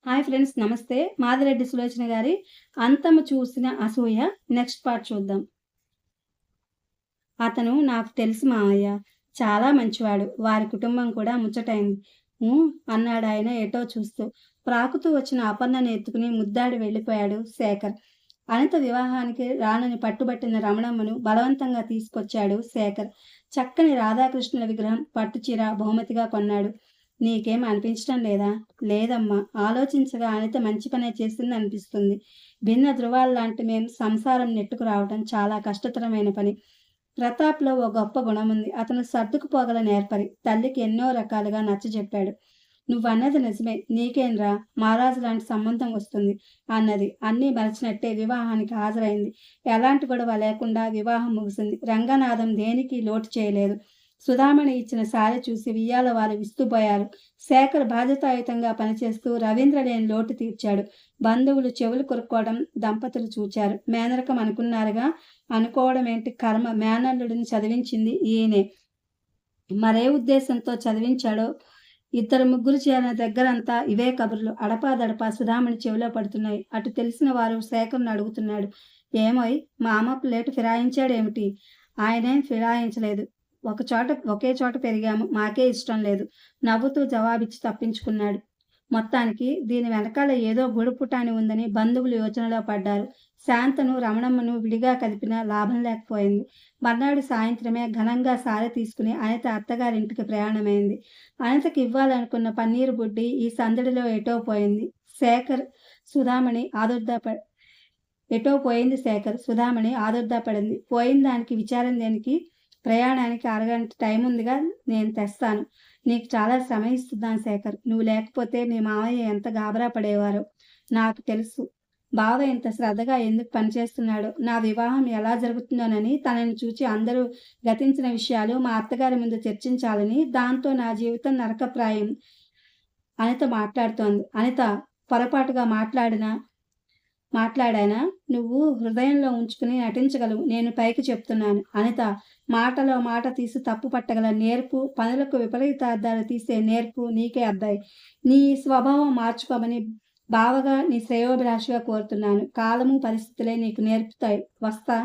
Hi friends, నమస్తే. మాదిరెడ్డి సులోచన గారి 'అంతము చూసిన అసూయ' నెక్స్ట్ పార్ట్ చూద్దాం. అతను నాకు తెలుసు మావయ్య. చాలా మంచివాడు. వారి కుటుంబం కూడా ముచ్చటైంది. అన్నాడాయన ఎటో చూస్తూ. ప్రాకుతూ వచ్చిన అపర్ణని ఎత్తుకుని ముద్దాడి వెళ్ళిపోయాడు శేఖర్. అనిత వివాహానికి రానని పట్టుబట్టిన రమణమ్మను బలవంతంగా తీసుకొచ్చాడు శేఖర్. చక్కని రాధాకృష్ణుల విగ్రహం, పట్టుచీర బహుమతిగా కొన్నాడు. నీకేం అనిపించటం లేదా? లేదమ్మా. ఆలోచించగా అనిత మంచి పనే చేసింది అనిపిస్తుంది. భిన్న ధృవాల్లాంటి మేం సంసారం నెట్టుకు రావటం చాలా కష్టతరమైన పని. ప్రతాప్‌లో ఓ గొప్ప గుణముంది. అతను సర్దుకుపోగల నేర్పరి. తల్లికి ఎన్నో రకాలుగా నచ్చజెప్పాడు. నువ్వన్నది నిజమే. నీకేంరా, మహారాజు లాంటి సంబంధం వస్తుంది అన్నది. అన్నీ మరచినట్టే వివాహానికి హాజరైంది. ఎలాంటి గొడవ లేకుండా వివాహం ముగిసింది. రంగనాథం దేనికి లోటు చేయలేదు. సుధామణి ఇచ్చిన సారె చూసి వియ్యాల వారు విస్తుపోయారు. శేఖర్ బాధ్యతాయుతంగా పనిచేస్తూ రవీంద్ర లేని లోటు తీర్చాడు. బంధువులు చెవులు కొరుక్కోవడం దంపతులు చూచారు. మేనరకం అనుకున్నారుగా. అనుకోవడం ఏంటి కర్మ. మేనల్లుడిని చదివించింది ఈయనే. మరే ఉద్దేశంతో చదివించాడో. ఇద్దరు ముగ్గురు చేరిన దగ్గరంతా ఇవే కబుర్లు. అడపాదడపా సుధామణి చెవిలో పడుతున్నాయి. అటు తెలిసిన వారు శేఖర్ను అడుగుతున్నాడు. ఏమోయ్, మా అమ్మ ప్లేటు ఫిరాయించాడేమిటి? ఆయనేం ఫిరాయించలేదు. ఒకే చోట పెరిగాము. మాకే ఇష్టం లేదు. నవ్వుతూ జవాబిచ్చి తప్పించుకున్నాడు. మొత్తానికి దీని వెనకాల ఏదో గూడుపుటాని ఉందని బంధువులు యోచనలో పడ్డారు. శాంతను రమణమ్మను విడిగా కలిపినా లాభం లేకపోయింది. మర్నాడు సాయంత్రమే ఘనంగా సారె తీసుకుని అనిత అత్తగారింటికి ప్రయాణమైంది. అనితకి ఇవ్వాలనుకున్న పన్నీరు బుడ్డి ఈ సందడిలో ఎటో పోయింది. శేఖర్ సుధామణి ఆదుర్దాపడింది. పోయిన దానికి విచారం దేనికి? ప్రయాణానికి అరగంట టైం ఉందిగా, నేను తెస్తాను. నీకు చాలా శ్రమ ఇస్తున్నాను శేఖర్. నువ్వు లేకపోతే మీ మావయ్య ఎంత గాబరా పడేవారో నాకు తెలుసు. బావ ఇంత శ్రద్ధగా ఎందుకు పనిచేస్తున్నాడో, నా వివాహం ఎలా జరుగుతుందోనని తనని చూచి అందరూ గతించిన విషయాలు మా అత్తగారి ముందు చర్చించాలని, దాంతో నా జీవితం నరకప్రాయం. అనిత మాట్లాడుతోంది. అనిత, పొరపాటుగా మాట్లాడానా? నువ్వు హృదయంలో ఉంచుకుని నటించగలవు. నేను పైకి చెప్తున్నాను. అనిత, మాటలో మాట తీసి తప్పు పట్టగల నేర్పు, పనులకు విపరీతార్థాలు తీసే నేర్పు నీకే అబ్బాయి. నీ స్వభావం మార్చుకోమని బావగా, నీ శ్రేయోభిలాషిగా కోరుతున్నాను. కాలము పరిస్థితులే నీకు నేర్పుతాయి. వస్తా.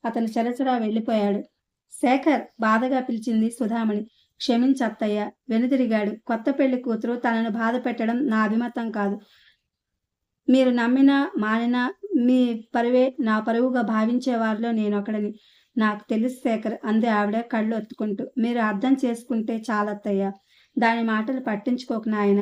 అతను చరచరా వెళ్ళిపోయాడు. శేఖర్, బాధగా పిలిచింది సుధామణి. క్షమించత్తయ్య. వెనుదిరిగాడు. కొత్త పెళ్లి కూతురు తనను బాధ పెట్టడం నా అభిమతం కాదు. మీరు నమ్మినా మానినా మీ పరువే నా పరువుగా భావించేవారిలో నేనొకడిని. నాకు తెలుసు శేఖర్, అంది ఆవిడ కళ్ళు ఒత్తుకుంటూ. మీరు అర్థం చేసుకుంటే చాలత్తయ్య. దాని మాటలు పట్టించుకోకు నాయన.